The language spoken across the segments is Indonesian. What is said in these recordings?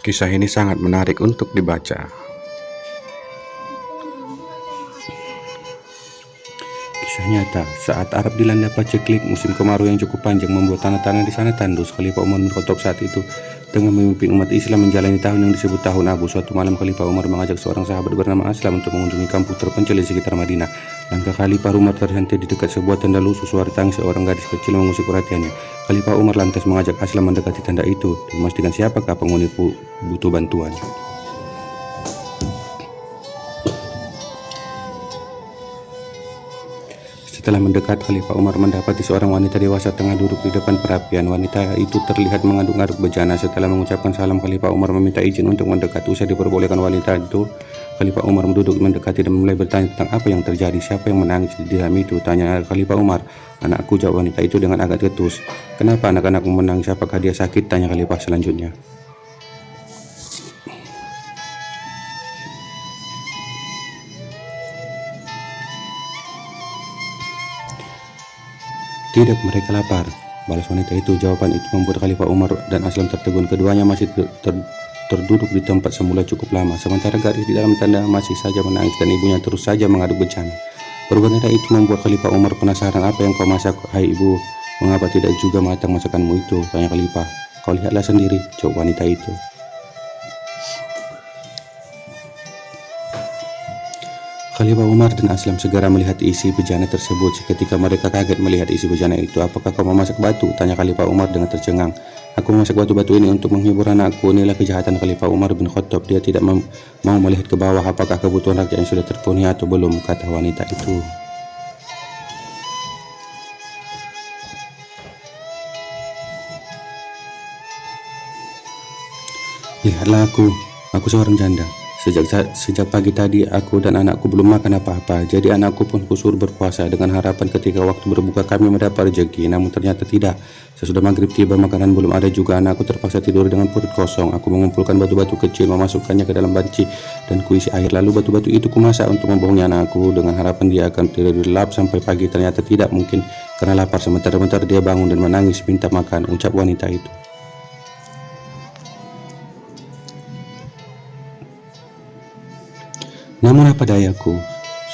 Kisah ini sangat menarik untuk dibaca. Kisah nyata, saat Arab dilanda paceklik, musim kemarau yang cukup panjang membuat tanah-tanah di sana tandus. Khalifah Umar bin Khattab saat itu tengah memimpin umat Islam menjalani tahun yang disebut Tahun Abu. Suatu malam Khalifah Umar mengajak seorang sahabat bernama Aslam untuk mengunjungi kampung terpencil di sekitar Madinah. Langkah Khalifah Umar terhenti di dekat sebuah tenda lusuh. Suara tangis seorang gadis kecil mengusik perhatiannya. Khalifah Umar lantas mengajak Aslam mendekati tenda itu dan memastikan siapakah penghuni butuh bantuan. Setelah mendekat, Khalifah Umar mendapati seorang wanita dewasa tengah duduk di depan perapian. Wanita itu terlihat mengaduk-aduk bejana. Setelah mengucapkan salam, Khalifah Umar meminta izin untuk mendekat. Usai diperbolehkan wanita itu, Khalifah Umar duduk mendekati dan mulai bertanya tentang apa yang terjadi. Siapa yang menangis di dalam itu? Tanya Khalifah Umar. Anakku, jawab wanita itu dengan agak ketus. Kenapa anak-anakmu menangis? Apakah dia sakit? Tanya Khalifah selanjutnya. Tidak, mereka lapar, balas wanita itu. Jawaban itu membuat Khalifah Umar dan Aslam tertegun. Keduanya masih terduduk di tempat semula cukup lama, sementara gadis di dalam tenda masih saja menangis dan ibunya terus saja mengaduk bejana. Perubahan itu membuat Khalifah Umar penasaran. Apa yang kau masak, hai ibu? Mengapa tidak juga matang masakanmu itu? Tanya Khalifah. Kau lihatlah sendiri, jawab wanita itu. Khalifah Umar dan Aslam segera melihat isi bejana tersebut. Seketika mereka kaget melihat isi bejana itu. Apakah kau memasak batu? Tanya Khalifah Umar dengan tercengang. Aku memasak batu-batu ini untuk menghibur anakku. Inilah kejahatan Khalifah Umar bin Khattab. Dia tidak mau melihat ke bawah apakah kebutuhan rakyatnya sudah terpenuhi atau belum, kata wanita itu. Lihatlah aku seorang janda. Sejak pagi tadi aku dan anakku belum makan apa-apa. Jadi anakku pun kusuruh berpuasa dengan harapan ketika waktu berbuka kami mendapat rezeki. Namun ternyata tidak. Sesudah maghrib tiba makanan belum ada juga. Anakku terpaksa tidur dengan perut kosong. Aku mengumpulkan batu-batu kecil, memasukkannya ke dalam banci dan kuisi air. Lalu batu-batu itu kumasak untuk membohongi anakku dengan harapan dia akan tidur lelap sampai pagi. Ternyata tidak mungkin karena lapar. Sebentar-bentar dia bangun dan menangis minta makan, ucap wanita itu. Namun apa dayaku,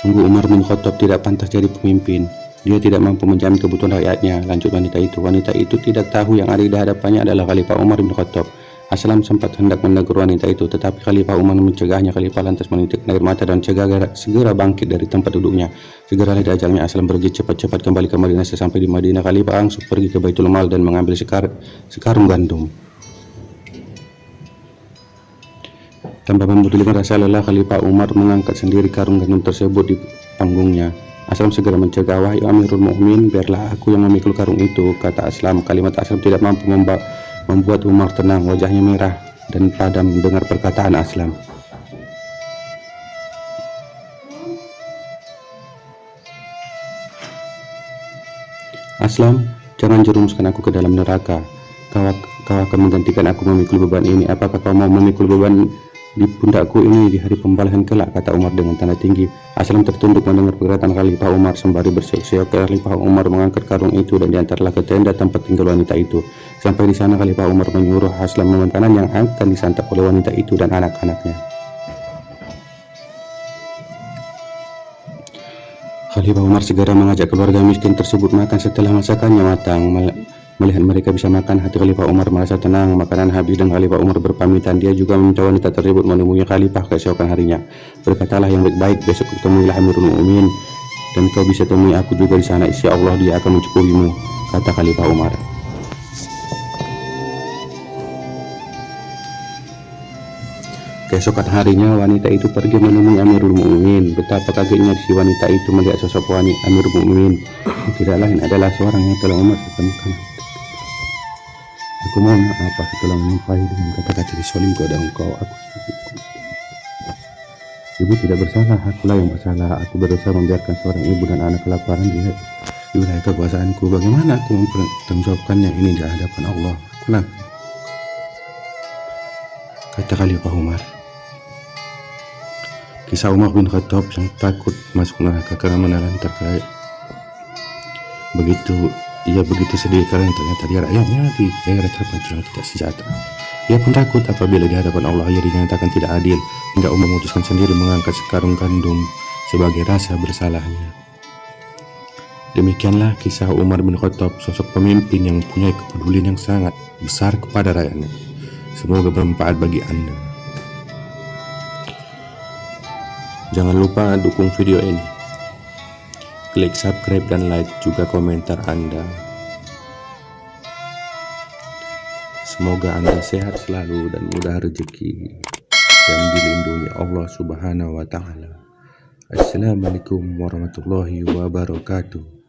sungguh Umar bin Khattab tidak pantas jadi pemimpin. Dia tidak mampu menjamin kebutuhan rakyatnya, lanjut wanita itu. Wanita itu tidak tahu yang ada di hadapannya adalah Khalifah Umar bin Khattab. Aslam sempat hendak menegur wanita itu, tetapi Khalifah Umar mencegahnya. Khalifah lantas menitik air mata dan segera bangkit dari tempat duduknya. Segeralah diajaknya Aslam pergi cepat-cepat kembali ke Madinah. Sesampai di Madinah, Khalifah langsung pergi ke Baitul Mal dan mengambil sekarung gandum. Tanpa mempedulikan rasa lelah, Khalifah Umar mengangkat sendiri karung gandum tersebut di panggungnya. Aslam segera mencegah, wahai Amirul Mukminin, biarlah aku yang memikul karung itu, kata Aslam. Kalimat Aslam tidak mampu membuat Umar tenang. Wajahnya merah dan padam mendengar perkataan Aslam. Aslam, jangan jerumuskan aku ke dalam neraka. Kau akan menggantikan aku memikul beban ini. Apakah kau mau memikul beban di pundakku ini di hari pembalasan kelak, kata Umar dengan tanda tinggi. Aslam tertunduk mendengar perkataan Khalifah Umar. Sembari berseok-seok, Khalifah Umar mengangkat karung itu dan diantarlah ke tenda tempat tinggal wanita itu. Sampai di sana Khalifah Umar menyuruh Aslam makanan yang akan disantap oleh wanita itu dan anak-anaknya. Khalifah Umar segera mengajak keluarga miskin tersebut makan. Setelah masakannya matang, melihat mereka bisa makan, hati Khalifah Umar merasa tenang. Makanan habis dan Khalifah Umar berpamitan. Dia juga meminta wanita tersebut menemui Khalifah keesokan harinya. Berkatalah yang baik-baik, besok ketemuilah Amirul Mukminin dan kau bisa temui aku juga di sana. Insya Allah dia akan mencukupimu, kata Khalifah Umar. Keesokan harinya wanita itu pergi menemui Amirul Mukminin. Betapa kagetnya si wanita itu melihat sosok wanita Amirul Mukminin. Tidak lain adalah seorang yang telah Umar temukan. Aku mohon maaf, aku telah menyampaikan dengan kata-kata disolim kepada engkau. Ibu tidak bersalah, akulah yang bersalah. Aku berdosa membiarkan seorang ibu dan anak kelaparan di wilayah kekuasaanku. Bagaimana aku mempertanggungjawabkannya ini di hadapan Allah? Akulah, kata Khalifah Umar. Kisah Umar bin Khattab yang takut masuk neraka karena menelan terkait. Ia begitu sedih karena ternyata dia rakyatnya di daerah terpencil yang tidak sejahtera. Ia pun takut apabila di hadapan Allah ia dinyatakan tidak adil, hingga Umar memutuskan sendiri mengangkat sekarung gandum sebagai rasa bersalahnya. Demikianlah kisah Umar bin Khattab, sosok pemimpin yang mempunyai kepedulian yang sangat besar kepada rakyatnya. Semoga bermanfaat bagi Anda. Jangan lupa dukung video ini. Klik subscribe dan like, juga komentar Anda. Semoga Anda sehat selalu dan mudah rezeki dan dilindungi Allah Subhanahu wa Ta'ala. Assalamualaikum warahmatullahi wabarakatuh.